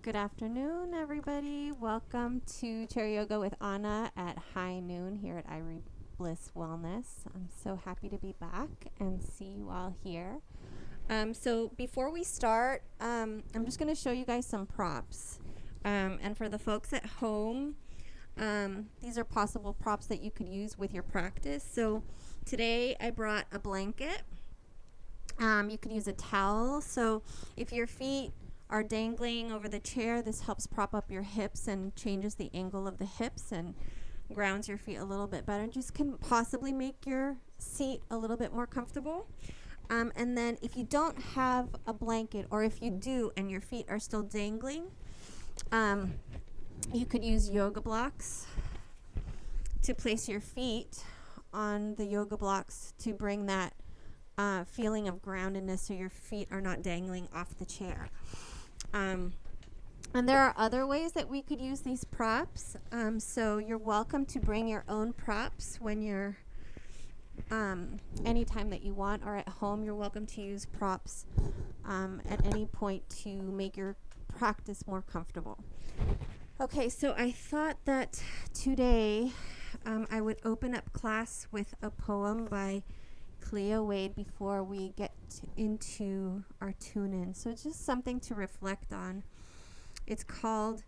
Good afternoon, everybody. Welcome to Chair Yoga with Anna at high noon here at Irie Bliss Wellness. I'm so happy to be back and see you all here. So before we start, I'm just going to show you guys some props. And for the folks at home, these are possible props that you could use with your practice. So today I brought a blanket. You could use a towel. So if your feet are dangling over the chair, this helps prop up your hips and changes the angle of the hips and grounds your feet a little bit better. Just can possibly make your seat a little bit more comfortable. And then if you don't have a blanket, or if you do and your feet are still dangling, you could use yoga blocks to place your feet on the yoga blocks to bring that feeling of groundedness so your feet are not dangling off the chair. And there are other ways that we could use these props. So you're welcome to bring your own props when you're anytime that you want, or at home you're welcome to use props at any point to make your practice more comfortable. Okay, so I thought that today I would open up class with a poem by Cleo Wade before we get into our tune-in. So it's just something to reflect on. It's called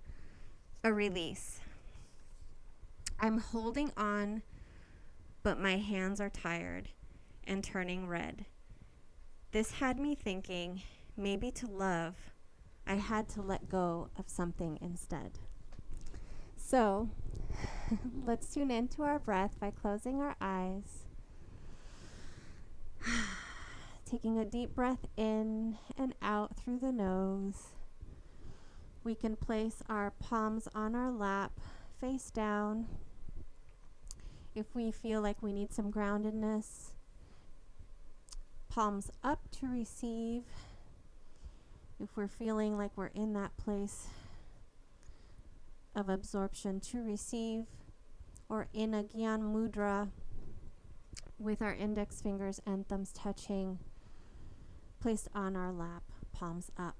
A Release. I'm holding on, but my hands are tired and turning red. This had me thinking, maybe to love, I had to let go of something instead. So let's tune into our breath by closing our eyes. Taking a deep breath in and out through the nose. We can place our palms on our lap, face down. If we feel like we need some groundedness, palms up to receive. If we're feeling like we're in that place of absorption, to receive, or in a Gyan Mudra, with our index fingers and thumbs touching, placed on our lap, palms up.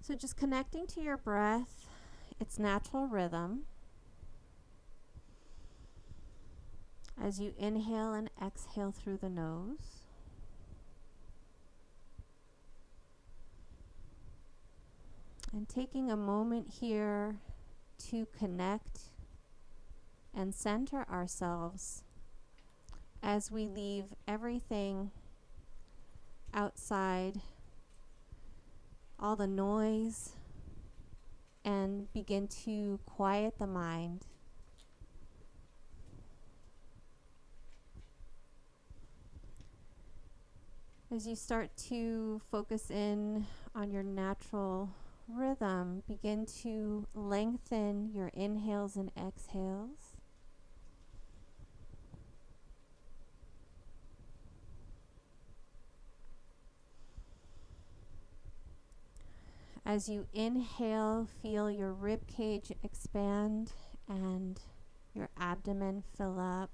So just connecting to your breath, its natural rhythm. As you inhale and exhale through the nose. And taking a moment here to connect and center ourselves as we leave everything outside, all the noise, and begin to quiet the mind. As you start to focus in on your natural rhythm, begin to lengthen your inhales and exhales. As you inhale, feel your rib cage expand and your abdomen fill up.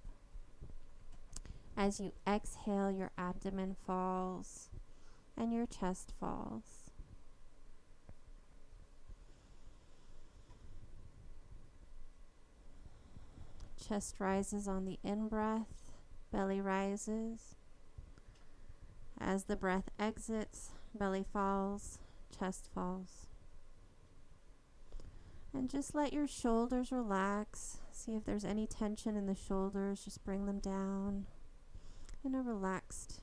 As you exhale, your abdomen falls and your chest falls. Chest rises on the in-breath, belly rises. As the breath exits, belly falls, chest falls. And just let your shoulders relax. See if there's any tension in the shoulders. Just bring them down in a relaxed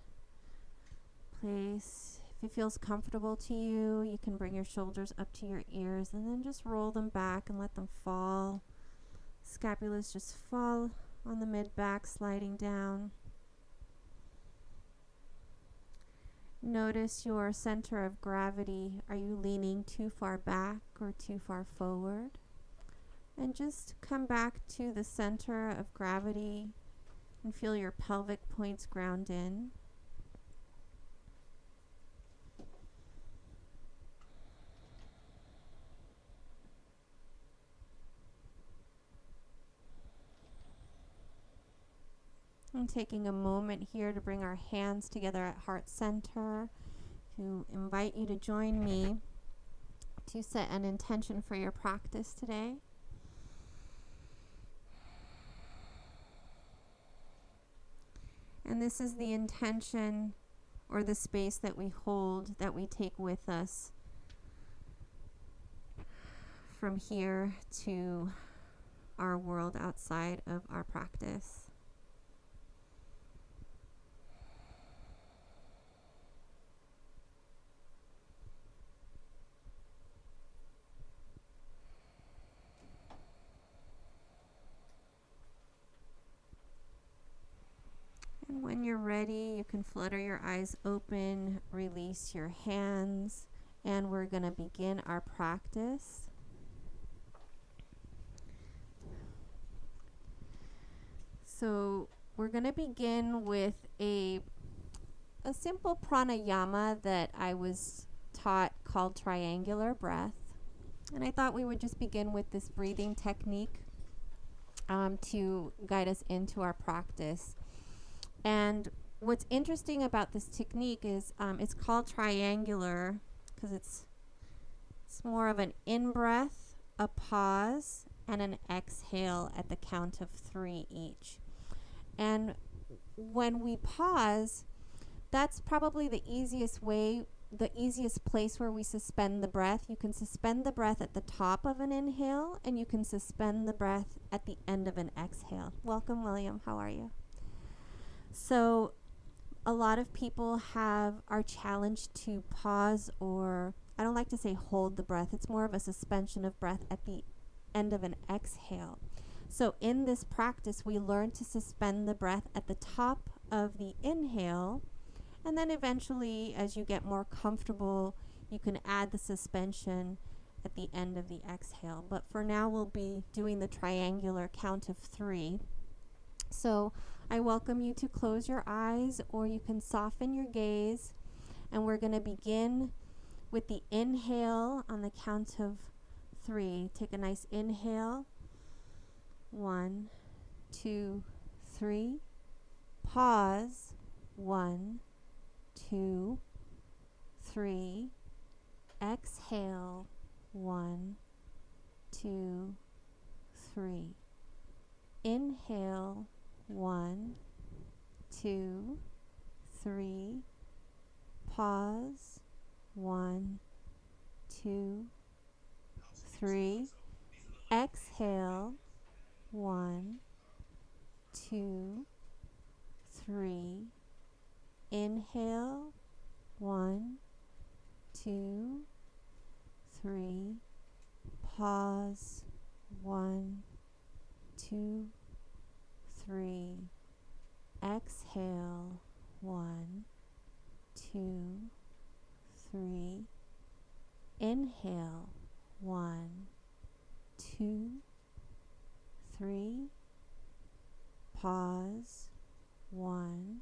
place. If it feels comfortable to you, you can bring your shoulders up to your ears and then just roll them back and let them fall. Scapulas just fall on the mid-back, sliding down. Notice your center of gravity. Are you leaning too far back or too far forward? And just come back to the center of gravity and feel your pelvic points ground in. And taking a moment here to bring our hands together at heart center. to invite you to join me to set an intention for your practice today. And this is the intention or the space that we hold, that we take with us from here to our world outside of our practice. And when you're ready, you can flutter your eyes open, release your hands, and we're going to begin our practice. So we're going to begin with a simple pranayama that I was taught called triangular breath. And I thought we would just begin with this breathing technique to guide us into our practice. And what's interesting about this technique is it's called triangular because it's more of an in-breath, a pause, and an exhale at the count of 3 each. And when we pause, that's probably the easiest way, the easiest place where we suspend the breath. You can suspend the breath at the top of an inhale, and you can suspend the breath at the end of an exhale. Welcome, William. How are you? So a lot of people are challenged to pause, or I don't like to say hold the breath. It's more of a suspension of breath at the end of an exhale. So in this practice, we learn to suspend the breath at the top of the inhale, and then eventually, as you get more comfortable, you can add the suspension at the end of the exhale. But for now, we'll be doing the triangular count of 3. So I welcome you to close your eyes, or you can soften your gaze, and we're going to begin with the inhale on the count of 3. Take a nice inhale. 1, 2, 3. Pause. 1, 2, 3. Exhale. 1, 2, 3. Inhale. 1, 2, 3. Pause. 1, 2, 3. Exhale. 1, 2, 3. Inhale. 1, 2, 3. Pause. 1, 2, 3. Exhale. 1, 2, 3. Inhale. 1, 2, 3. Pause. 1,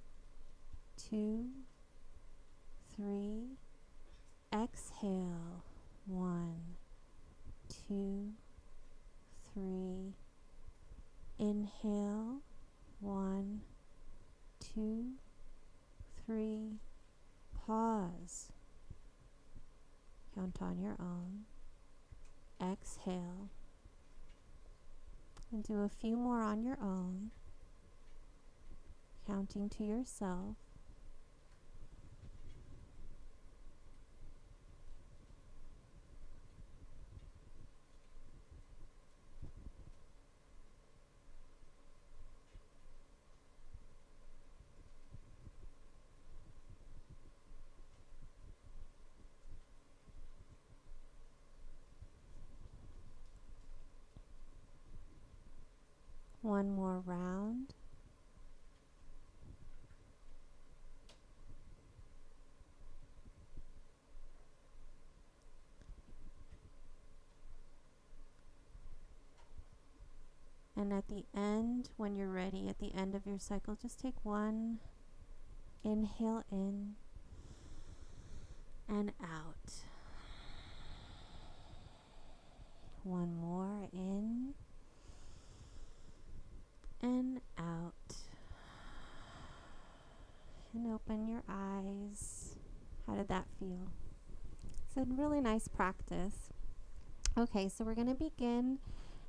2, 3. Exhale. 1, 2, 3. Inhale. 1, 2, 3. Pause. Count on your own. Exhale. And do a few more on your own, counting to yourself. One more round. And at the end, when you're ready, at the end of your cycle, just take one inhale in and out. One more in and out. And open your eyes. How did that feel? It's a really nice practice. Okay, so we're going to begin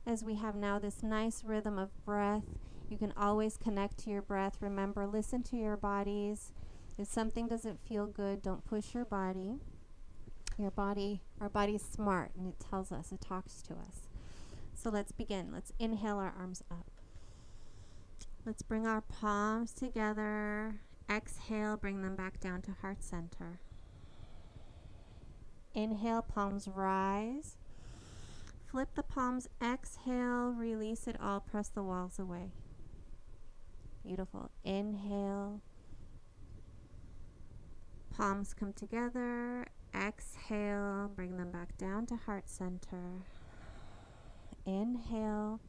as we have now this nice rhythm of breath. You can always connect to your breath. Remember, listen to your bodies. If something doesn't feel good, don't push your body. Our body's smart, and it tells us, it talks to us. So let's begin. Let's inhale our arms up. Let's bring our palms together. Exhale, bring them back down to heart center. Inhale, palms rise. Flip the palms, exhale, release it all, press the walls away. Beautiful. Inhale. Palms come together. Exhale, bring them back down to heart center. Inhale.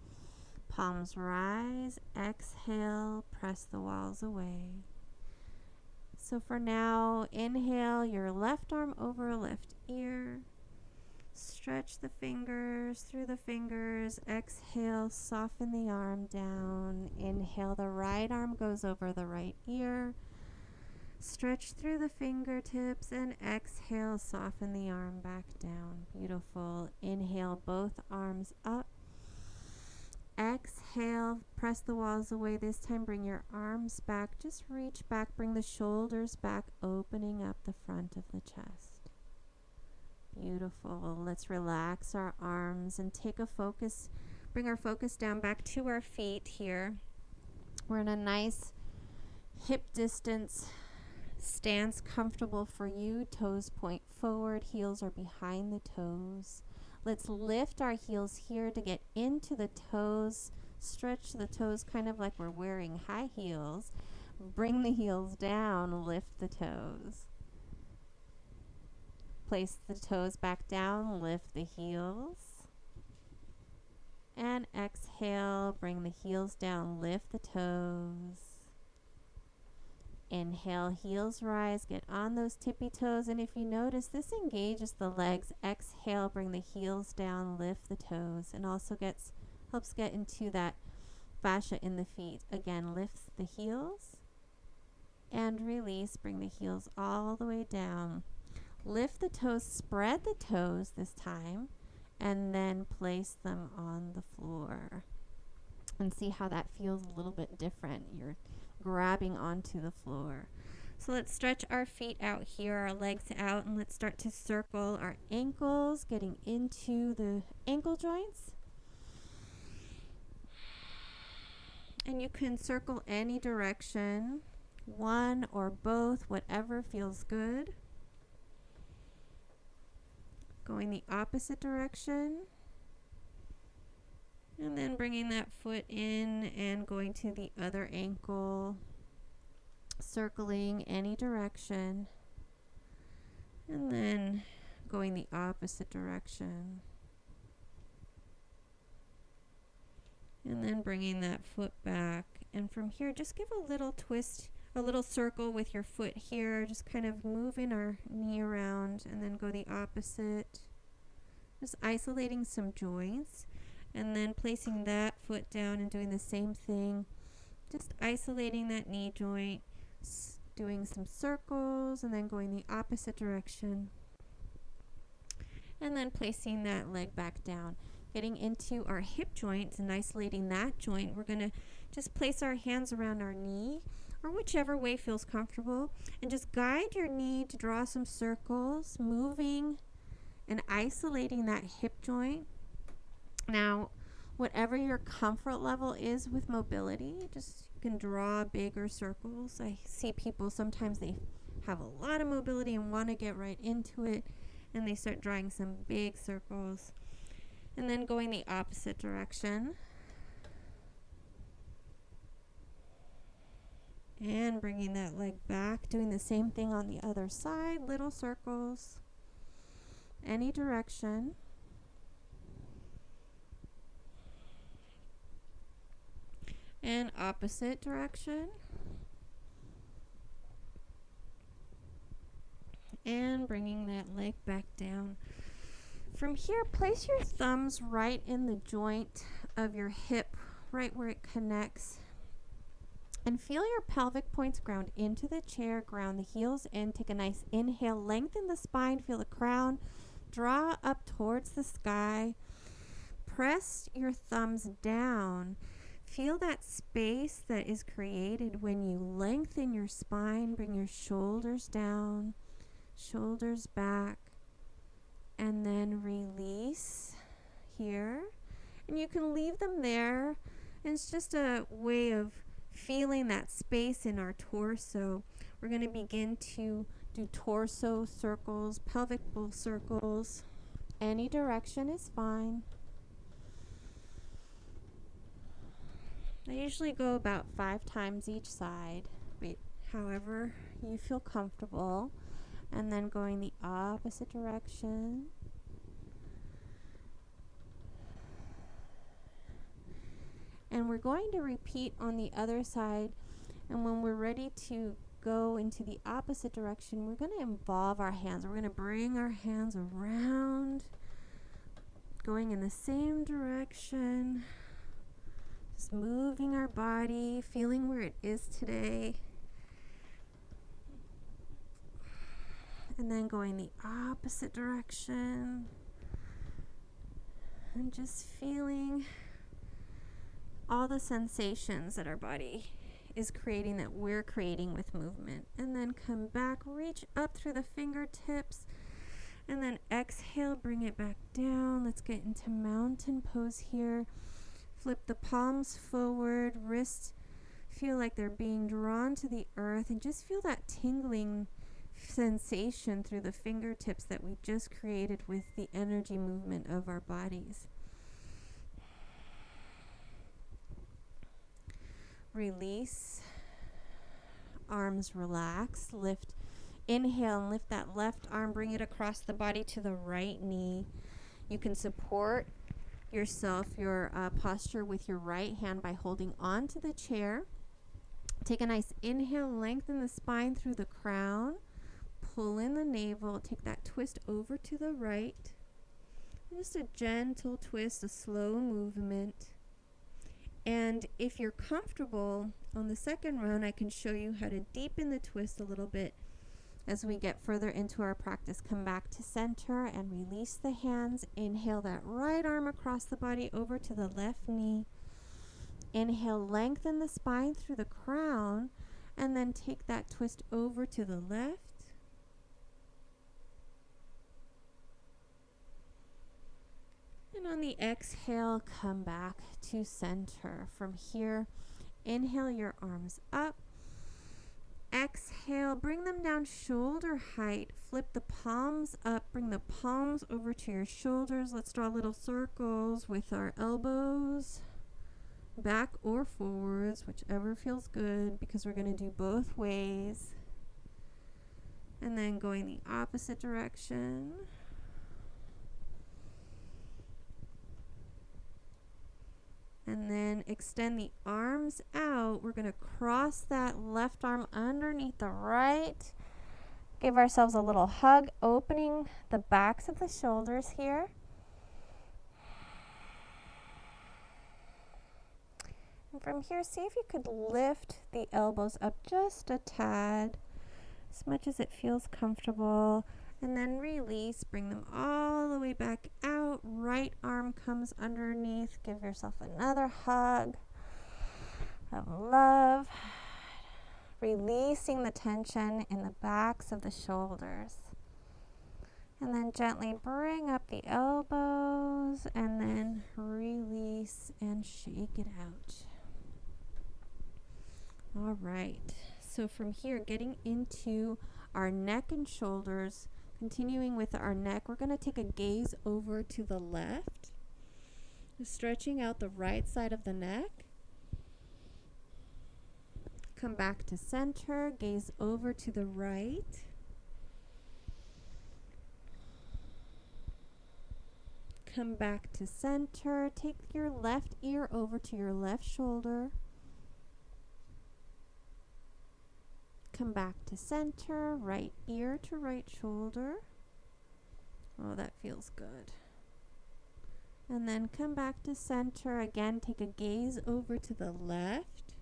Palms rise. Exhale, press the walls away. So for now, inhale your left arm over left ear. Stretch the fingers through the fingers. Exhale, soften the arm down. Inhale, the right arm goes over the right ear. Stretch through the fingertips and exhale, soften the arm back down. Beautiful. Inhale, both arms up. Exhale, press the walls away. This time bring your arms back. Just reach back, bring the shoulders back, opening up the front of the chest. Beautiful. Let's relax our arms and take a focus, bring our focus down back to our feet here. We're in a nice hip distance stance, comfortable for you. Toes point forward, heels are behind the toes. Let's lift our heels here to get into the toes. Stretch the toes kind of like we're wearing high heels. Bring the heels down, lift the toes. Place the toes back down, lift the heels. And exhale, bring the heels down, lift the toes. Inhale, heels rise, get on those tippy toes, and if you notice, this engages the legs. Exhale, bring the heels down, lift the toes, and also helps get into that fascia in the feet. Again, lift the heels and release, bring the heels all the way down. Lift the toes, spread the toes this time, and then place them on the floor. And see how that feels a little bit different. You're grabbing onto the floor. So let's stretch our feet out here, our legs out, and let's start to circle our ankles, getting into the ankle joints. And you can circle any direction, one or both, whatever feels good. Going the opposite direction. And then bringing that foot in and going to the other ankle, circling any direction, and then going the opposite direction. And then bringing that foot back. And from here, just give a little twist, a little circle with your foot here, just kind of moving our knee around, and then go the opposite. Just isolating some joints. And then placing that foot down and doing the same thing. Just isolating that knee joint, doing some circles, and then going the opposite direction. And then placing that leg back down. Getting into our hip joints and isolating that joint, we're going to just place our hands around our knee, or whichever way feels comfortable, and just guide your knee to draw some circles, moving and isolating that hip joint. Now, whatever your comfort level is with mobility, just you can draw bigger circles. I see people, sometimes they have a lot of mobility and want to get right into it, and they start drawing some big circles. And then going the opposite direction. And bringing that leg back, doing the same thing on the other side, little circles, any direction. And opposite direction. And bringing that leg back down. From here, place your thumbs right in the joint of your hip, right where it connects. And feel your pelvic points ground into the chair, ground the heels in. Take a nice inhale, lengthen the spine, feel the crown draw up towards the sky. Press your thumbs down. Feel that space that is created when you lengthen your spine. Bring your shoulders down, shoulders back, and then release here. And you can leave them there. And it's just a way of feeling that space in our torso. We're going to begin to do torso circles, pelvic bowl circles. Any direction is fine. I usually go about 5 times each side, but however you feel comfortable. And then going the opposite direction. And we're going to repeat on the other side. And when we're ready to go into the opposite direction, we're going to involve our hands. We're going to bring our hands around, going in the same direction, just moving our body, feeling where it is today. And then going the opposite direction. And just feeling all the sensations that our body is creating, that we're creating with movement. And then come back, reach up through the fingertips, and then exhale, bring it back down. Let's get into mountain pose here. Flip the palms forward, wrists feel like they're being drawn to the earth, and just feel that tingling sensation through the fingertips that we just created with the energy movement of our bodies. Release, arms relax, lift, inhale and lift that left arm, bring it across the body to the right knee. You can support yourself, your posture with your right hand by holding on to the chair. Take a nice inhale, lengthen the spine through the crown, pull in the navel, take that twist over to the right. Just a gentle twist, a slow movement. And if you're comfortable, on the second round, I can show you how to deepen the twist a little bit as we get further into our practice. Come back to center and release the hands. Inhale that right arm across the body over to the left knee. Inhale, lengthen the spine through the crown, and then take that twist over to the left. And on the exhale, come back to center. From here, inhale your arms up. Exhale, bring them down shoulder height. Flip the palms up, bring the palms over to your shoulders. Let's draw little circles with our elbows, back or forwards, whichever feels good, because we're going to do both ways. And then going the opposite direction. And then extend the arms out. We're going to cross that left arm underneath the right. Give ourselves a little hug, opening the backs of the shoulders here. And from here, see if you could lift the elbows up just a tad, as much as it feels comfortable. And then release, bring them all the way back out. Right arm comes underneath. Give yourself another hug of love. Releasing the tension in the backs of the shoulders. And then gently bring up the elbows and then release and shake it out. All right. So from here, getting into our neck and shoulders. Continuing with our neck, we're going to take a gaze over to the left, stretching out the right side of the neck. Come back to center, gaze over to the right. Come back to center, take your left ear over to your left shoulder. Come back to center, right ear to right shoulder. Oh, that feels good. And then come back to center. Again, take a gaze over to the left.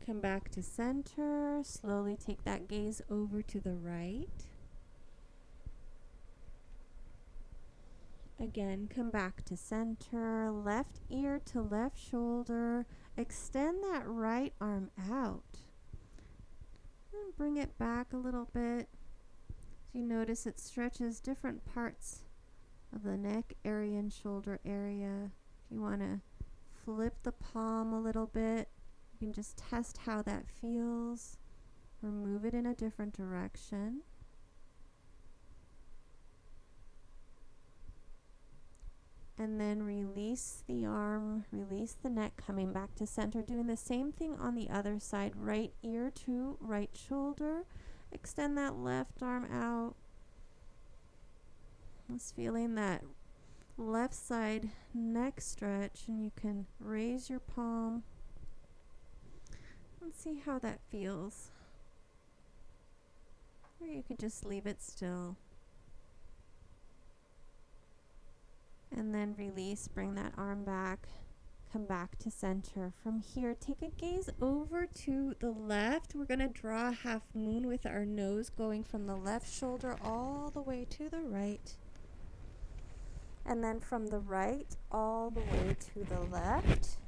Come back to center. Slowly take that gaze over to the right. Again, come back to center. Left ear to left shoulder. Extend that right arm out. And bring it back a little bit. So you notice it stretches different parts of the neck area and shoulder area. If you want to flip the palm a little bit, you can just test how that feels or move it in a different direction. And then release the arm, release the neck, coming back to center. Doing the same thing on the other side. Right ear to right shoulder. Extend that left arm out. Just feeling that left side neck stretch, and you can raise your palm and see how that feels. Or you could just leave it still. And then release, bring that arm back, come back to center. From here, take a gaze over to the left. We're going to draw a half moon with our nose going from the left shoulder all the way to the right. And then from the right all the way to the left.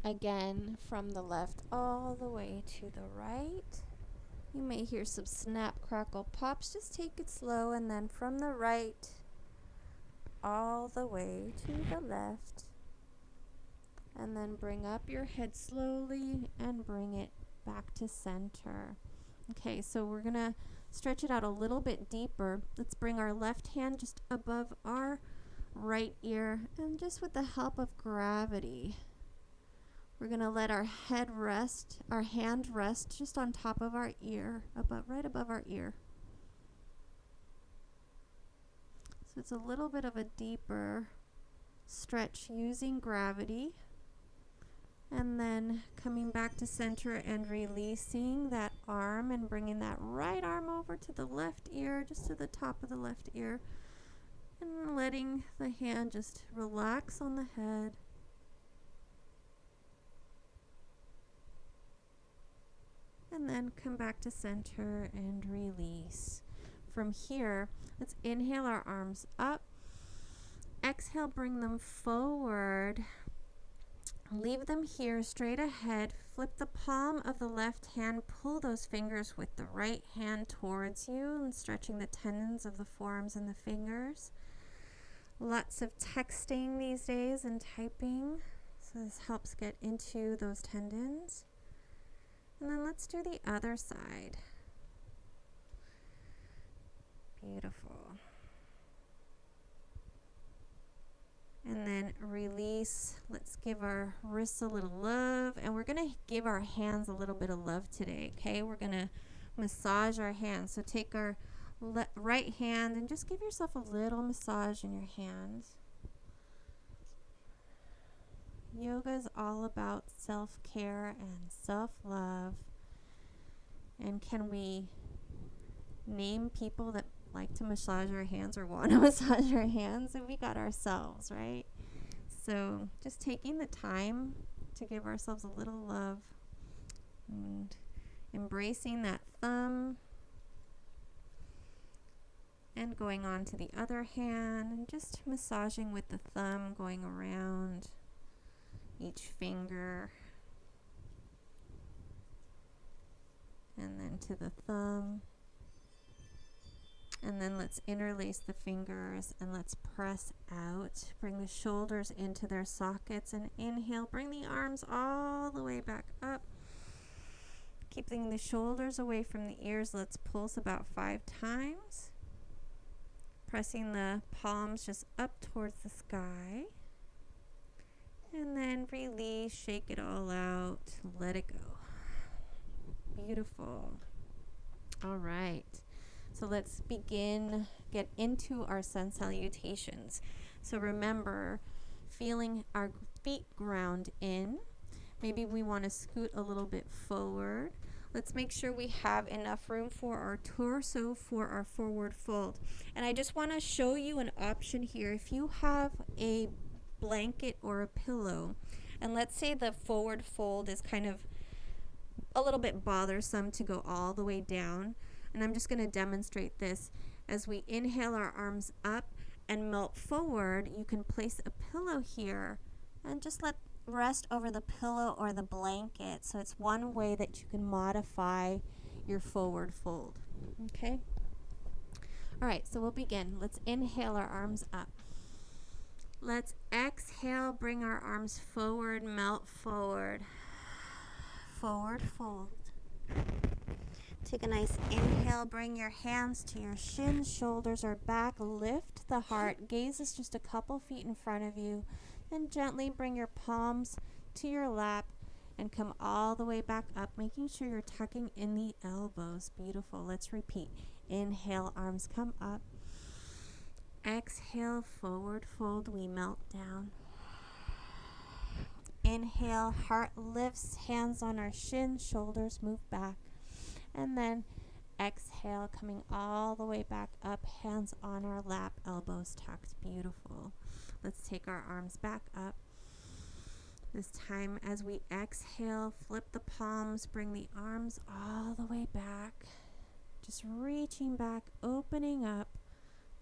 Again, from the left all the way to the right. You may hear some snap, crackle, pops. Just take it slow, and then from the right all the way to the left. And then bring up your head slowly and bring it back to center. Okay, so we're going to stretch it out a little bit deeper. Let's bring our left hand just above our right ear, and just with the help of gravity, we're going to let our head rest, our hand rest just on top of our ear, right above our ear. So it's a little bit of a deeper stretch using gravity. And then coming back to center and releasing that arm and bringing that right arm over to the left ear, just to the top of the left ear. And letting the hand just relax on the head. And then come back to center and release. From here, let's inhale our arms up. Exhale, bring them forward. Leave them here straight ahead. Flip the palm of the left hand. Pull those fingers with the right hand towards you and stretching the tendons of the forearms and the fingers. Lots of texting these days and typing, so this helps get into those tendons. And then let's do the other side. Beautiful. And then release. Let's give our wrists a little love. And we're going to give our hands a little bit of love today, okay? We're going to massage our hands. So take our right hand and just give yourself a little massage in your hands. Yoga is all about self-care and self-love. And can we name people that like to massage our hands or want to massage our hands? And we got ourselves, right? So just taking the time to give ourselves a little love and embracing that thumb and going on to the other hand and just massaging with the thumb going around each finger, and then to the thumb, and then let's interlace the fingers and let's press out. Bring the shoulders into their sockets and inhale. Bring the arms all the way back up, keeping the shoulders away from the ears. Let's pulse about 5 times, pressing the palms just up towards the sky. And then release, shake it all out, let it go. Beautiful. All right. So let's get into our sun salutations. So remember, feeling our feet ground in. Maybe we want to scoot a little bit forward. Let's make sure we have enough room for our torso for our forward fold. And I just want to show you an option here. If you have a blanket or a pillow And let's say the forward fold is kind of a little bit bothersome to go all the way down. And I'm just going to demonstrate this. As we inhale our arms up and melt forward, you can place a pillow here and just let rest over the pillow or the blanket. So it's one way that you can modify your forward fold. Okay? All right, so we'll begin. Let's inhale our arms up. Let's exhale, bring our arms forward, melt forward. Forward fold. Take a nice inhale, bring your hands to your shins, shoulders are back, lift the heart, gaze is just a couple feet in front of you, and gently bring your palms to your lap and come all the way back up, making sure you're tucking in the elbows. Beautiful. Let's repeat. Inhale, arms come up. Exhale, forward fold, we melt down. Inhale, heart lifts, hands on our shins, shoulders move back. And then exhale, coming all the way back up, hands on our lap, elbows tucked. Beautiful. Let's take our arms back up. This time as we exhale, flip the palms, bring the arms all the way back. Just reaching back, opening up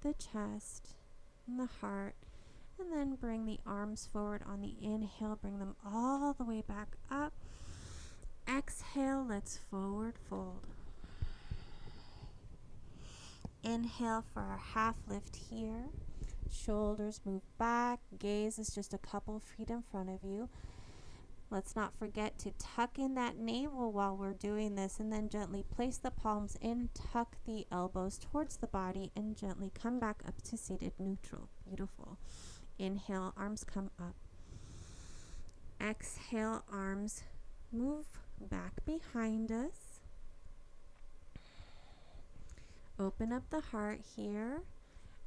the chest and the heart. And then bring the arms forward on the inhale, bring them all the way back up. Exhale, let's forward fold. Inhale for our half lift here. Shoulders move back, gaze is just a couple feet in front of you. Let's not forget to tuck in that navel while we're doing this, and then gently place the palms in, tuck the elbows towards the body, and gently come back up to seated neutral. Beautiful. Inhale, arms come up. Exhale, arms move back behind us. Open up the heart here.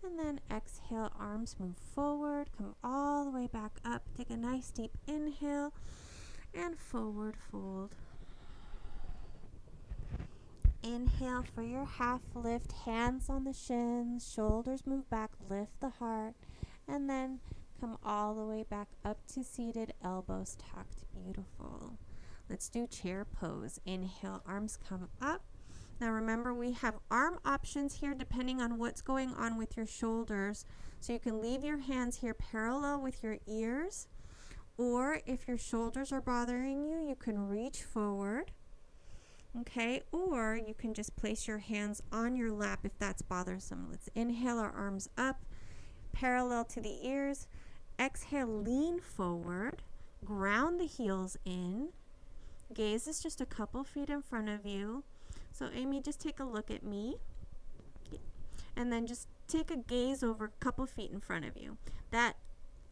And then exhale, arms move forward. Come all the way back up. Take a nice deep inhale and forward fold. Inhale for your half lift. Hands on the shins. Shoulders move back. Lift the heart. And then come all the way back up to seated, elbows tucked. Beautiful. Let's do chair pose. Inhale, arms come up. Now remember, we have arm options here depending on what's going on with your shoulders. So you can leave your hands here parallel with your ears, or if your shoulders are bothering you, you can reach forward. Okay, or you can just place your hands on your lap if that's bothersome. Let's inhale our arms up, parallel to the ears. Exhale, lean forward, ground the heels in. Gaze is just a couple feet in front of you. So Amy, just take a look at me. And then just take a gaze over a couple feet in front of you. That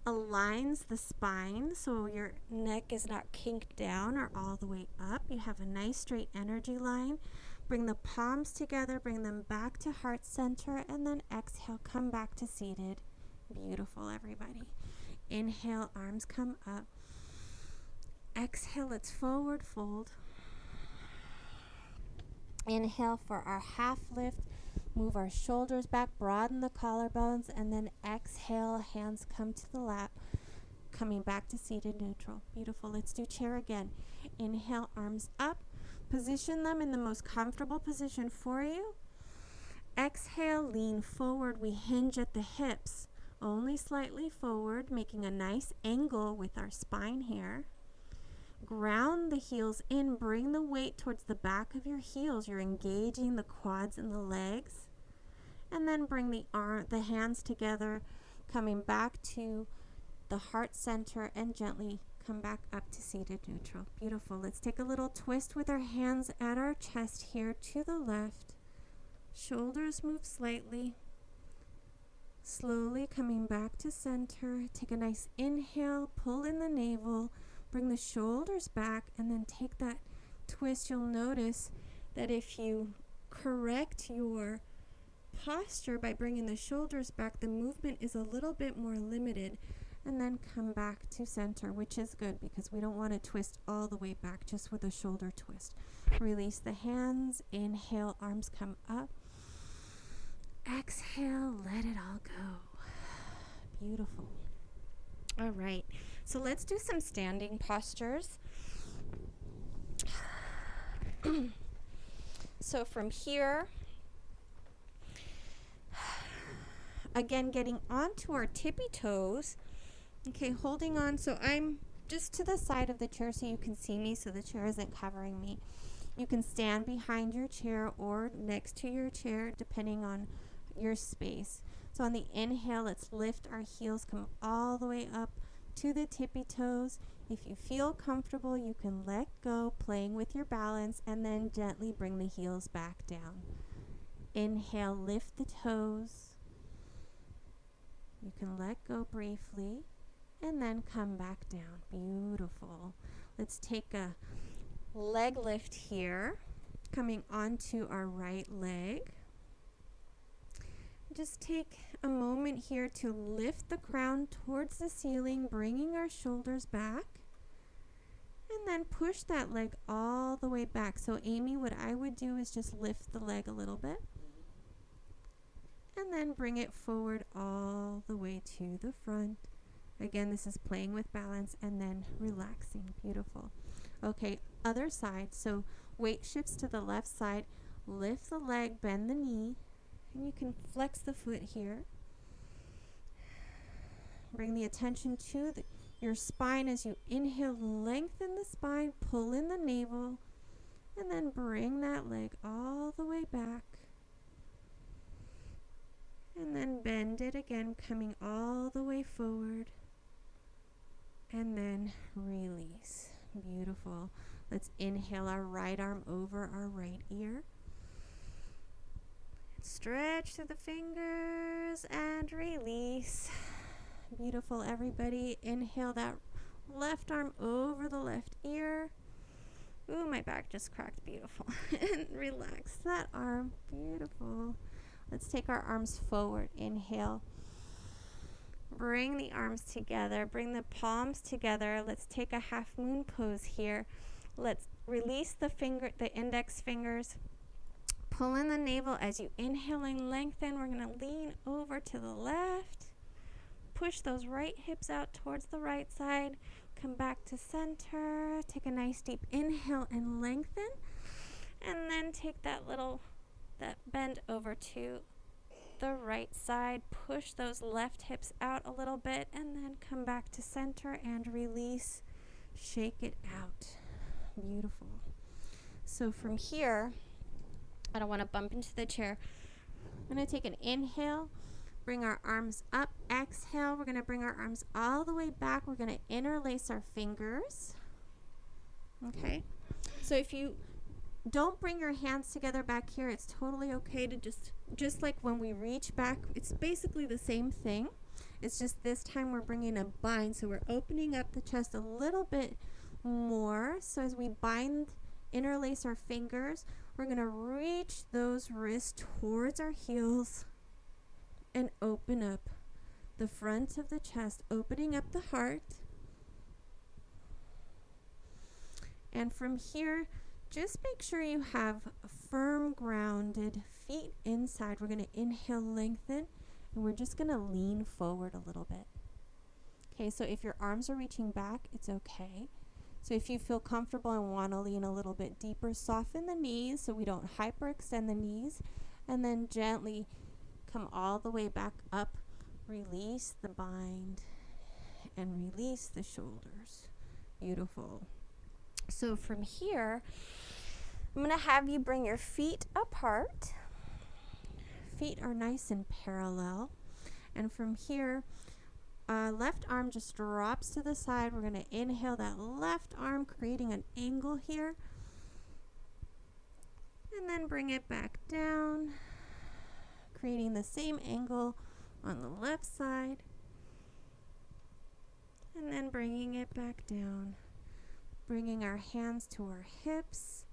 aligns the spine so your neck is not kinked down or all the way up. You have a nice straight energy line. Bring the palms together, bring them back to heart center, and then exhale, come back to seated. Beautiful, everybody. Inhale, arms come up. Exhale, let's forward fold. Inhale for our half lift. Move our shoulders back, broaden the collarbones, and then exhale, hands come to the lap, coming back to seated neutral. Beautiful. Let's do chair again. Inhale, arms up. Position them in the most comfortable position for you. Exhale, lean forward. We hinge at the hips, only slightly forward, making a nice angle with our spine here. Ground the heels in, bring the weight towards the back of your heels. You're engaging the quads and the legs. And then bring the hands together, coming back to the heart center, and gently come back up to seated neutral. Beautiful. Let's take a little twist with our hands at our chest here to the left. Shoulders move slightly. Slowly coming back to center. Take a nice inhale, pull in the navel. Bring the shoulders back, and then take that twist. You'll notice that if you correct your posture by bringing the shoulders back, the movement is a little bit more limited, and then come back to center, which is good because we don't want to twist all the way back, just with a shoulder twist. Release the hands. Inhale, arms come up. Exhale, let it all go. Beautiful. All right. So let's do some standing postures. So from here, again, getting onto our tippy toes. Okay, holding on. So I'm just to the side of the chair so you can see me, so the chair isn't covering me. You can stand behind your chair or next to your chair, depending on your space. So on the inhale, let's lift our heels, come all the way up to the tippy toes. If you feel comfortable, you can let go, playing with your balance, and then gently bring the heels back down. Inhale, lift the toes. You can let go briefly, and then come back down. Beautiful. Let's take a leg lift here, coming onto our right leg. Just take a moment here to lift the crown towards the ceiling, bringing our shoulders back, and then push that leg all the way back. So Amy, what I would do is just lift the leg a little bit, and then bring it forward all the way to the front. Again, this is playing with balance and then relaxing. Beautiful. Okay, other side. So weight shifts to the left side. Lift the leg, bend the knee, and you can flex the foot here. Bring the attention to your spine as you inhale, lengthen the spine, pull in the navel, and then bring that leg all the way back. And then bend it again, coming all the way forward. And then release. Beautiful. Let's inhale our right arm over our right ear. Stretch through the fingers and release. Beautiful, everybody. Inhale that left arm over the left ear. Ooh, my back just cracked. Beautiful. And relax that arm. Beautiful. Let's take our arms forward. Inhale. Bring the arms together. Bring the palms together. Let's take a half moon pose here. Let's release the index fingers. Pull in the navel as you inhale and lengthen. We're going to lean over to the left. Push those right hips out towards the right side. Come back to center. Take a nice deep inhale and lengthen. And then take that bend over to the right side. Push those left hips out a little bit and then come back to center and release. Shake it out. Beautiful. So from here, I don't want to bump into the chair. I'm going to take an inhale, bring our arms up. Exhale, we're going to bring our arms all the way back. We're going to interlace our fingers. Okay. So if you don't bring your hands together back here, it's totally okay to just like when we reach back, it's basically the same thing. It's just this time we're bringing a bind. So we're opening up the chest a little bit more. So as we bind, interlace our fingers, we're going to reach those wrists towards our heels and open up the front of the chest, opening up the heart. And from here, just make sure you have firm, grounded feet inside. We're going to inhale, lengthen, and we're just going to lean forward a little bit. Okay, so if your arms are reaching back, it's okay. So if you feel comfortable and want to lean a little bit deeper, soften the knees so we don't hyperextend the knees, and then gently come all the way back up. Release the bind and release the shoulders. Beautiful. So from here, I'm going to have you bring your feet apart. Feet are nice and parallel. And from here, left arm just drops to the side. We're going to inhale that left arm, creating an angle here. And then bring it back down, creating the same angle on the left side. And then bringing it back down. Bringing our hands to our hips.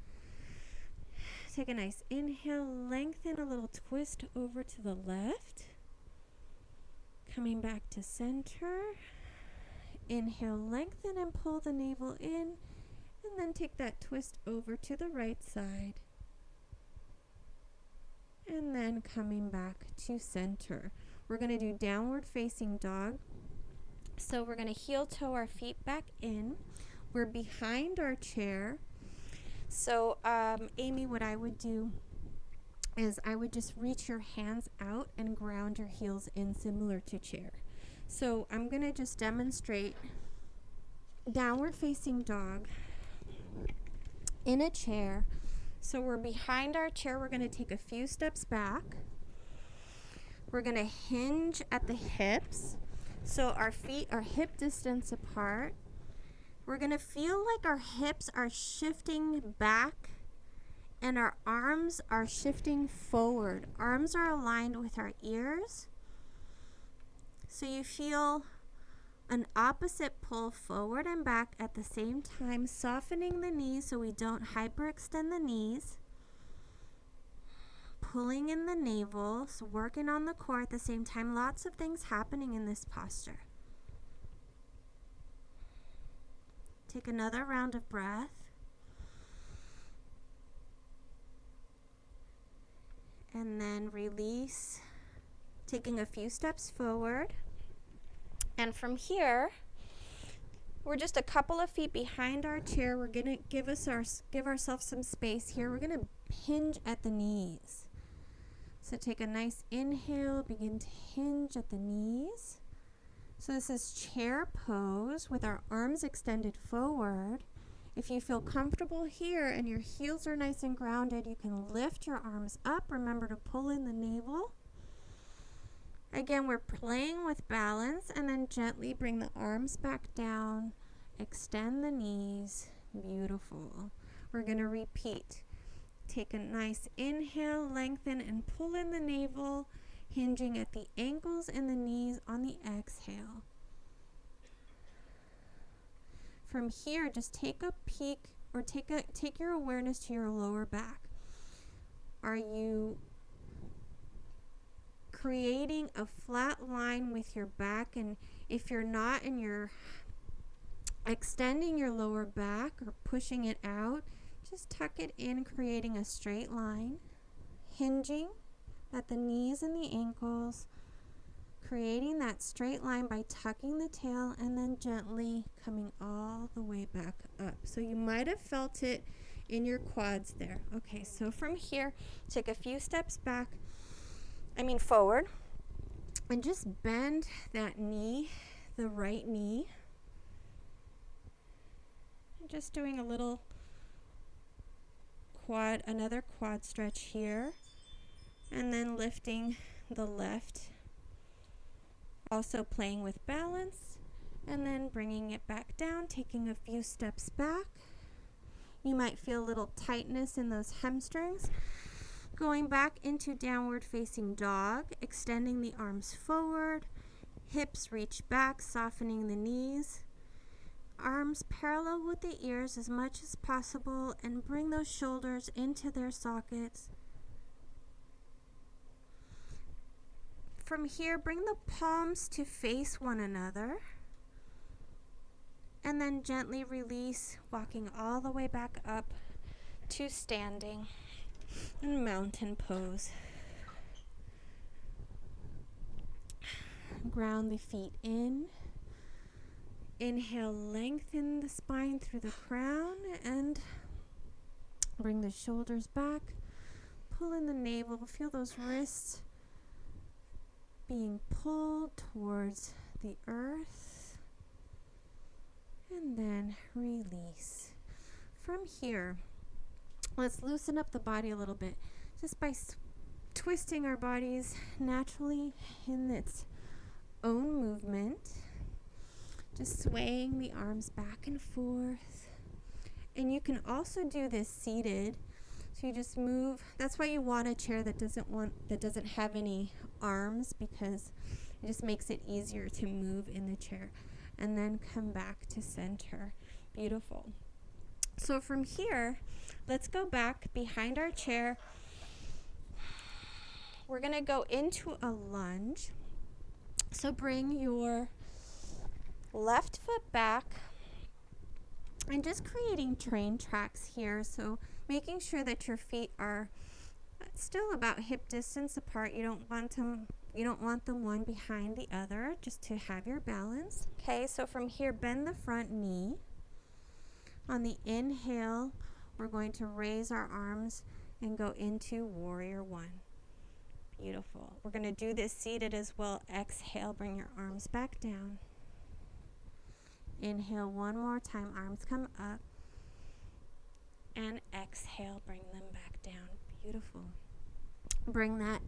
Take a nice inhale, lengthen, a little twist over to the left. Coming back to center. Inhale, lengthen and pull the navel in. And then take that twist over to the right side. And then coming back to center. We're going to do downward facing dog. So we're going to heel toe our feet back in. We're behind our chair. So Amy, what I would do is I would just reach your hands out and ground your heels in, similar to chair. So I'm going to just demonstrate downward facing dog in a chair. So we're behind our chair. We're going to take a few steps back. We're going to hinge at the hips. So our feet are hip distance apart. We're going to feel like our hips are shifting back and our arms are shifting forward. Arms are aligned with our ears. So you feel an opposite pull forward and back at the same time, softening the knees so we don't hyperextend the knees. Pulling in the navel, so working on the core at the same time. Lots of things happening in this posture. Take another round of breath. And then release, taking a few steps forward. And from here, we're just a couple of feet behind our chair. We're going to give ourselves some space here. We're going to hinge at the knees. So take a nice inhale, begin to hinge at the knees. So this is chair pose with our arms extended forward. If you feel comfortable here and your heels are nice and grounded, you can lift your arms up. Remember to pull in the navel. Again, we're playing with balance, and then gently bring the arms back down. Extend the knees. Beautiful. We're going to repeat. Take a nice inhale, lengthen and pull in the navel, hinging at the ankles and the knees on the exhale. From here, just take a peek or take your awareness to your lower back. Are you creating a flat line with your back? And if you're not and you're extending your lower back or pushing it out, just tuck it in, creating a straight line, hinging at the knees and the ankles, creating that straight line by tucking the tail and then gently coming all the way back up. So you might have felt it in your quads there. Okay, so from here, take a few steps forward, and just bend that knee, the right knee. Just doing a little another quad stretch here, and then lifting the left, also playing with balance, and then bringing it back down, taking a few steps back. You might feel a little tightness in those hamstrings. Going back into downward facing dog, extending the arms forward, hips reach back, softening the knees. Arms parallel with the ears as much as possible, and bring those shoulders into their sockets. From here, bring the palms to face one another, and then gently release, walking all the way back up to standing in mountain pose. Ground the feet in. Inhale, lengthen the spine through the crown and bring the shoulders back. Pull in the navel. Feel those wrists being pulled towards the earth. And then release. From here, let's loosen up the body a little bit just by twisting our bodies naturally in its own movement. Just swaying the arms back and forth. And you can also do this seated. So you just move. That's why you want a chair that doesn't have any arms, because it just makes it easier to move in the chair. And then come back to center. Beautiful. So from here, let's go back behind our chair. We're going to go into a lunge. So bring your left foot back and just creating train tracks here. So making sure that your feet are still about hip distance apart. You don't want them You don't want them one behind the other, just to have your balance. Okay, so from here, bend the front knee. On the inhale, we're going to raise our arms and go into warrior one. Beautiful. We're going to do this seated as well. Exhale, bring your arms back down. Inhale one more time, arms come up. And exhale, bring them back down. Beautiful. Bring that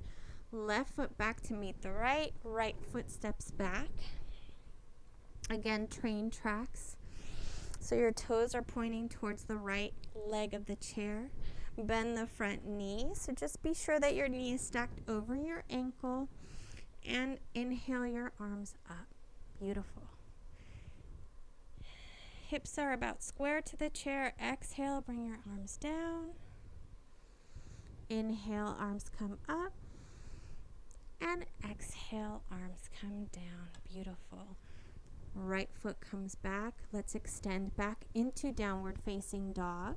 left foot back to meet the right. Right foot steps back. Again, train tracks. So your toes are pointing towards the right leg of the chair. Bend the front knee. So just be sure that your knee is stacked over your ankle. And inhale your arms up. Beautiful. Hips are about square to the chair. Exhale, bring your arms down. Inhale, arms come up. And exhale, arms come down. Beautiful. Right foot comes back. Let's extend back into downward facing dog.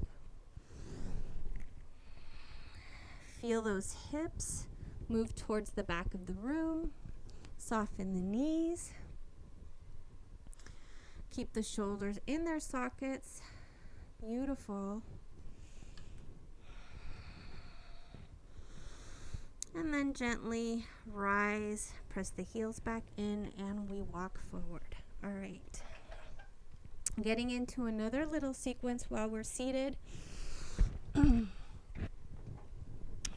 Feel those hips move towards the back of the room. Soften the knees. Keep the shoulders in their sockets. Beautiful. And then gently rise, press the heels back in, and we walk forward. All right. Getting into another little sequence while we're seated.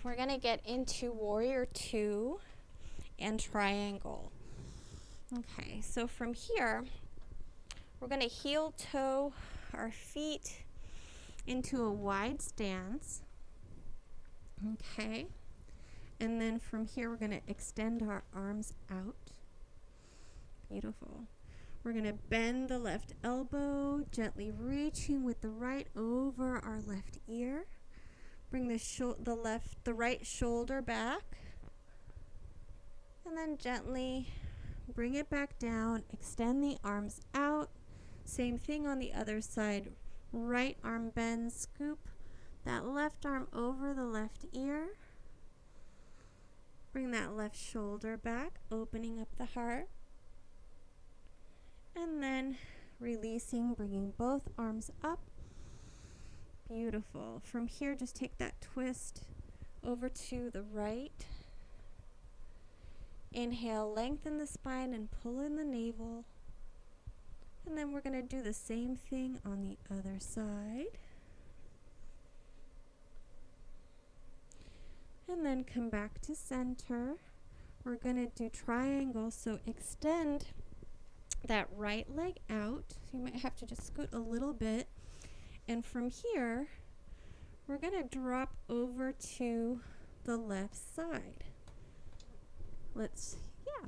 We're going to get into warrior two and triangle. Okay, so from here, we're going to heel toe our feet into a wide stance. Okay. And then from here, we're going to extend our arms out. Beautiful. We're going to bend the left elbow, gently reaching with the right over our left ear. Bring the right shoulder back. And then gently bring it back down. Extend the arms out. Same thing on the other side. Right arm bends, scoop that left arm over the left ear. Bring that left shoulder back, opening up the heart. And then releasing, bringing both arms up. Beautiful. From here, just take that twist over to the right. Inhale, lengthen the spine and pull in the navel. And then we're going to do the same thing on the other side. And then come back to center. We're going to do triangle, so extend that right leg out. So you might have to just scoot a little bit. And from here, we're going to drop over to the left side.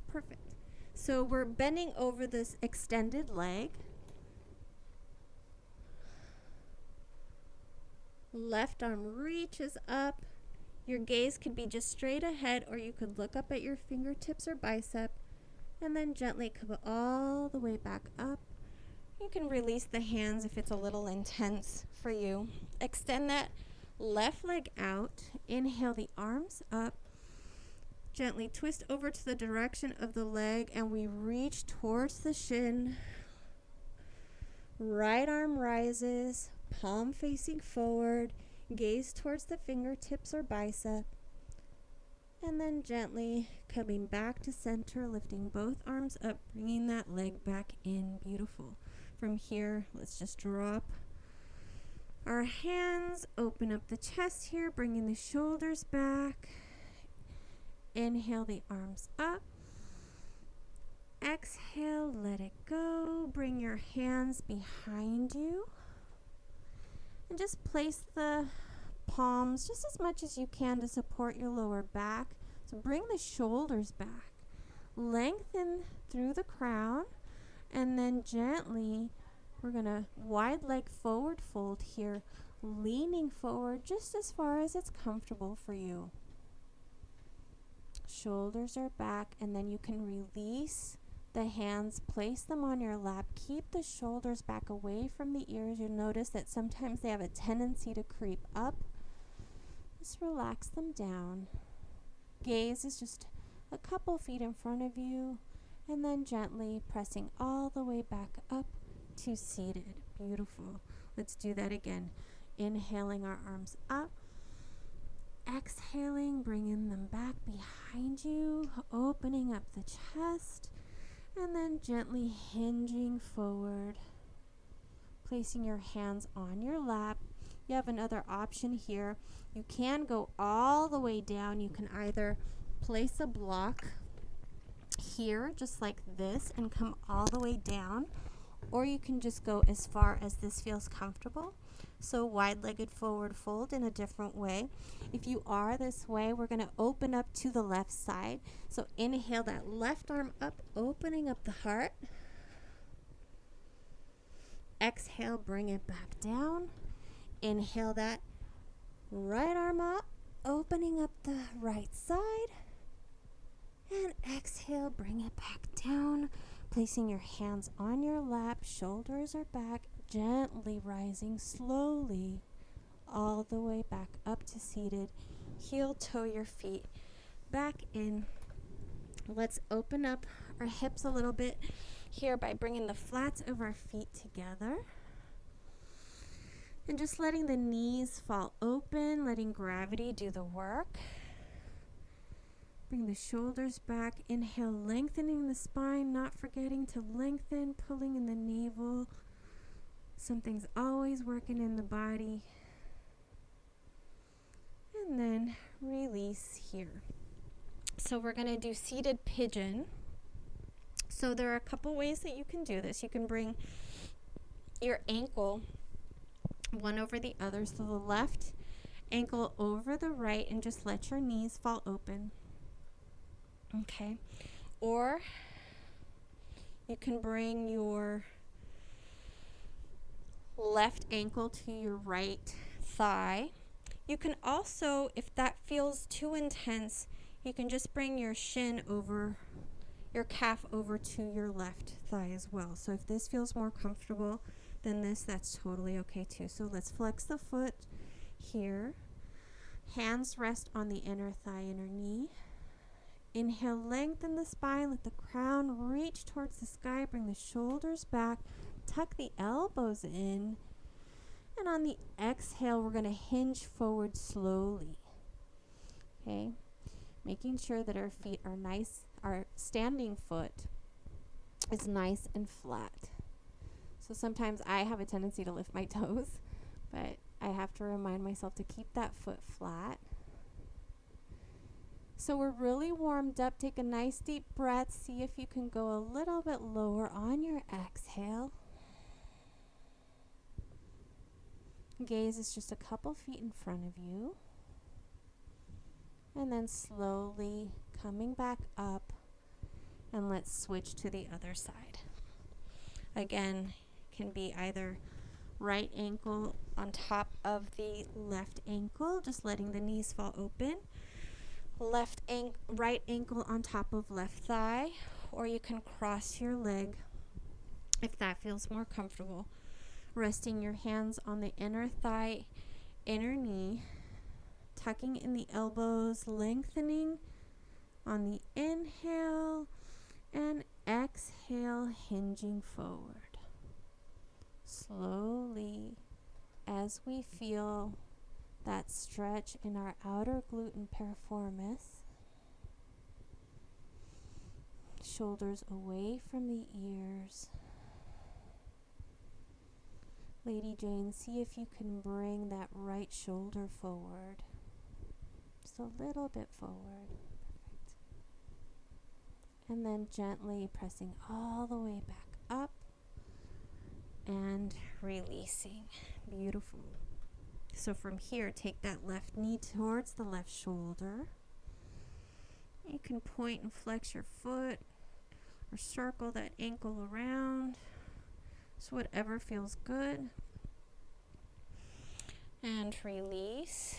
Perfect. So we're bending over this extended leg. Left arm reaches up. Your gaze could be just straight ahead, or you could look up at your fingertips or bicep, and then gently come all the way back up. You can release the hands if it's a little intense for you. Extend that left leg out. Inhale the arms up. Gently twist over to the direction of the leg, and we reach towards the shin. Right arm rises, palm facing forward. Gaze towards the fingertips or bicep. And then gently coming back to center, lifting both arms up, bringing that leg back in. Beautiful. From here, let's just drop our hands, open up the chest here, bringing the shoulders back. Inhale the arms up. Exhale, let it go. Bring your hands behind you. And just place the palms just as much as you can to support your lower back. So bring the shoulders back. Lengthen through the crown. And then gently, we're going to wide leg forward fold here. Leaning forward just as far as it's comfortable for you. Shoulders are back, and then you can release the hands, place them on your lap. Keep the shoulders back away from the ears. You'll notice that sometimes they have a tendency to creep up. Just relax them down. Gaze is just a couple feet in front of you, and then gently pressing all the way back up to seated. Beautiful. Let's do that again. Inhaling our arms up. Exhaling, bringing them back behind you, opening up the chest, and then gently hinging forward, placing your hands on your lap. You have another option here. You can go all the way down. You can either place a block here, just like this, and come all the way down, or you can just go as far as this feels comfortable. So wide-legged forward fold in a different way. If you are this way, we're going to open up to the left side. So inhale that left arm up, opening up the heart. Exhale, bring it back down. Inhale that right arm up, opening up the right side. And exhale, bring it back down, placing your hands on your lap, shoulders are back, gently rising slowly all the way back up to seated. Heel toe your feet back in. Let's open up our hips a little bit here by bringing the flats of our feet together. And just letting the knees fall open, letting gravity do the work. Bring the shoulders back. Inhale, lengthening the spine, not forgetting to lengthen, pulling in the navel. Something's always working in the body. And then release here. So we're going to do seated pigeon. So there are a couple ways that you can do this. You can bring your ankle one over the other. So the left ankle over the right, and just let your knees fall open. Okay. Or you can bring your left ankle to your right thigh. You can also, if that feels too intense, you can just bring your shin over, your calf over to your left thigh as well. So if this feels more comfortable than this, that's totally okay too. So let's flex the foot here. Hands rest on the inner thigh, inner knee. Inhale, lengthen the spine, let the crown reach towards the sky, bring the shoulders back, tuck the elbows in, and on the exhale, we're going to hinge forward slowly. Okay, making sure that our feet are nice, our standing foot is nice and flat. So sometimes I have a tendency to lift my toes, but I have to remind myself to keep that foot flat. So we're really warmed up. Take a nice deep breath. See if you can go a little bit lower on your exhale. Gaze is just a couple feet in front of you. And then slowly coming back up. And let's switch to the other side. Again, can be either right ankle on top of the left ankle, just letting the knees fall open. Right ankle on top of left thigh, or you can cross your leg if that feels more comfortable. Resting your hands on the inner thigh, inner knee, tucking in the elbows, lengthening on the inhale, and exhale, hinging forward. Slowly, as we feel that stretch in our outer glute and piriformis. Shoulders away from the ears. Lady Jane, see if you can bring that right shoulder forward. Just a little bit forward. Perfect. And then gently pressing all the way back up and releasing. Beautiful. So from here, take that left knee towards the left shoulder. You can point and flex your foot or circle that ankle around. So whatever feels good. And release.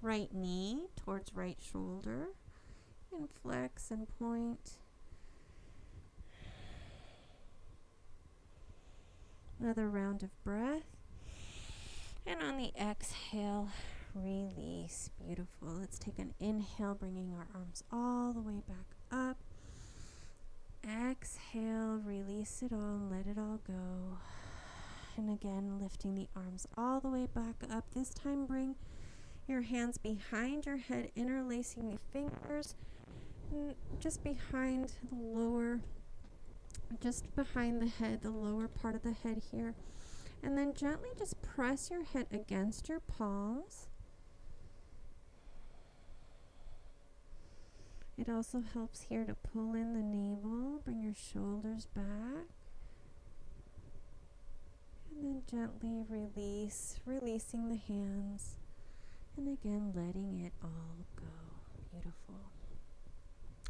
Right knee towards right shoulder. And flex and point. Another round of breath. And on the exhale, release. Beautiful. Let's take an inhale, bringing our arms all the way back up. Exhale, release it all and let it all go. And again, lifting the arms all the way back up. This time, bring your hands behind your head, interlacing the fingers just behind the lower, just behind the head, the lower part of the head here. And then gently just press your head against your palms. It also helps here to pull in the navel, bring your shoulders back. And then gently release, releasing the hands. And again, letting it all go. Beautiful.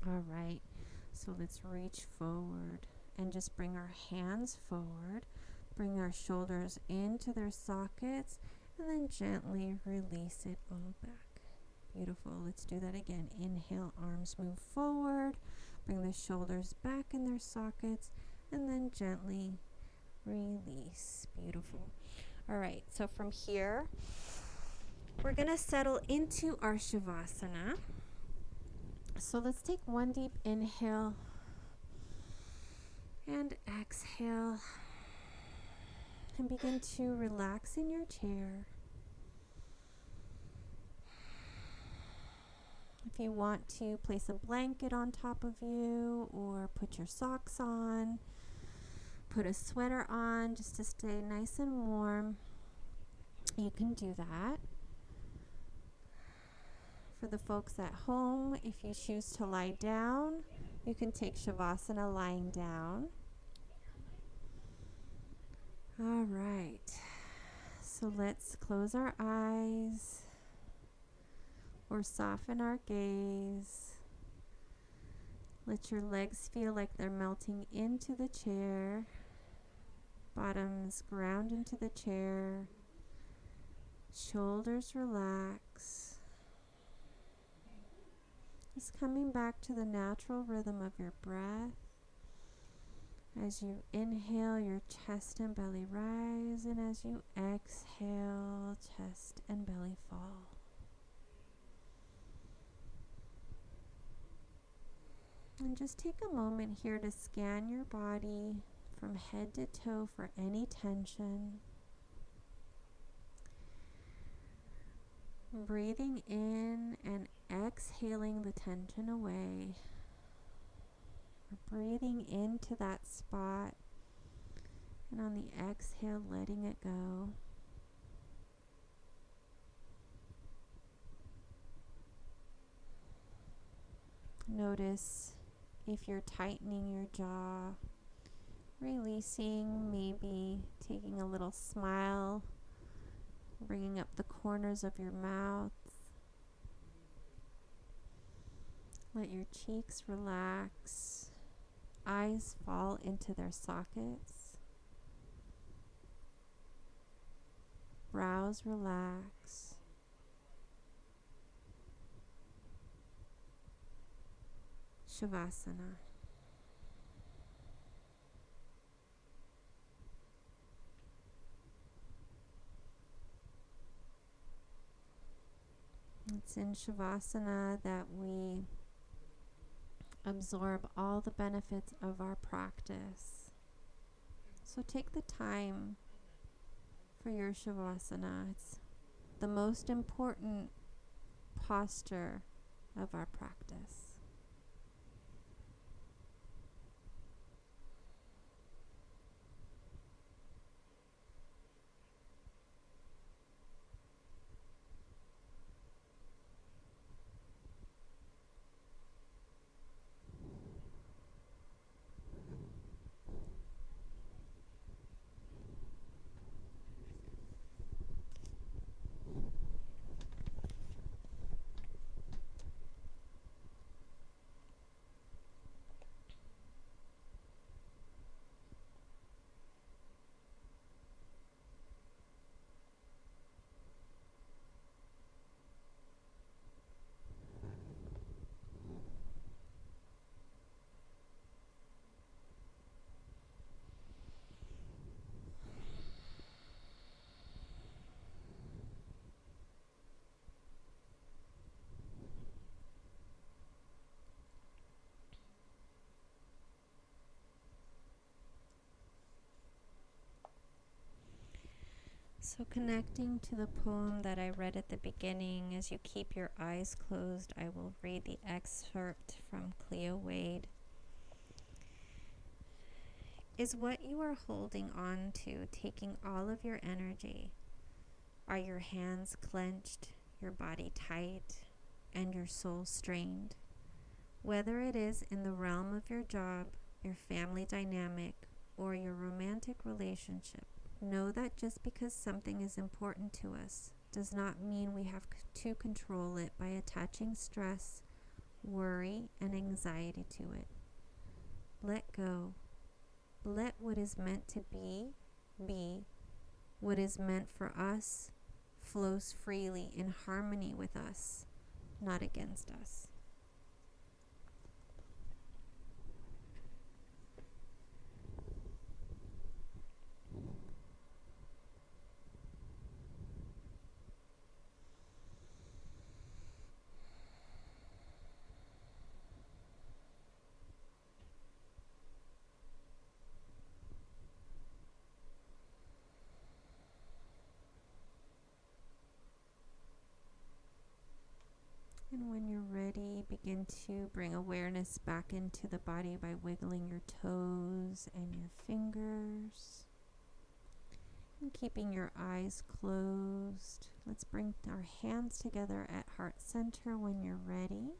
All right, so let's reach forward and just bring our hands forward. Bring our shoulders into their sockets and then gently release it all back. Beautiful. Let's do that again. Inhale, arms move forward. Bring the shoulders back in their sockets and then gently release. Beautiful. All right, so from here, we're going to settle into our Shavasana. So let's take one deep inhale and exhale and begin to relax in your chair. If you want to place a blanket on top of you or put your socks on, put a sweater on just to stay nice and warm, you can do that. For the folks at home, if you choose to lie down, you can take Shavasana lying down. All right, so let's close our eyes or soften our gaze. Let your legs feel like they're melting into the chair. Bottoms ground into the chair. Shoulders relax. Just coming back to the natural rhythm of your breath. As you inhale, your chest and belly rise, and as you exhale, chest and belly fall. And just take a moment here to scan your body from head to toe for any tension. Breathing in and exhaling the tension away. Breathing into that spot, and on the exhale, letting it go. Notice if you're tightening your jaw, releasing, maybe taking a little smile, bringing up the corners of your mouth. Let your cheeks relax. Eyes fall into their sockets. Brows relax. Shavasana. It's in Shavasana that we absorb all the benefits of our practice. So take the time for your Shavasana. It's the most important posture of our practice. So connecting to the poem that I read at the beginning, as you keep your eyes closed, I will read the excerpt from Cleo Wade. Is what you are holding on to taking all of your energy? Are your hands clenched, your body tight, and your soul strained? Whether it is in the realm of your job, your family dynamic, or your romantic relationship, know that just because something is important to us does not mean we have to control it by attaching stress, worry, and anxiety to it. Let go. Let what is meant to be, be. What is meant for us flows freely in harmony with us, not against us. And when you're ready, begin to bring awareness back into the body by wiggling your toes and your fingers. And keeping your eyes closed. Let's bring our hands together at heart center when you're ready.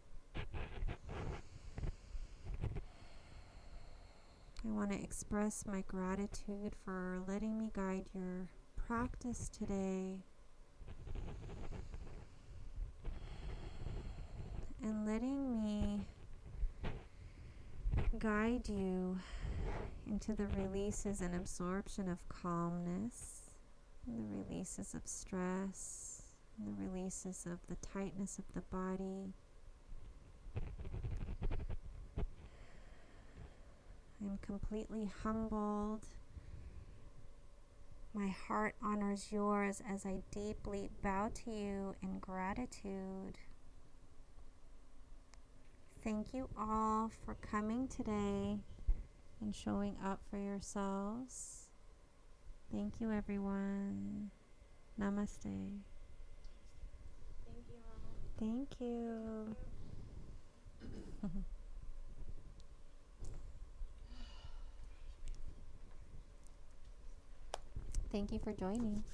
I want to express my gratitude for letting me guide your practice today. And letting me guide you into the releases and absorption of calmness, and the releases of stress, and the releases of the tightness of the body. I'm completely humbled. My heart honors yours as I deeply bow to you in gratitude. Thank you all for coming today and showing up for yourselves. Thank you, everyone. Namaste. Thank you, Mama. Thank you. Thank you for joining.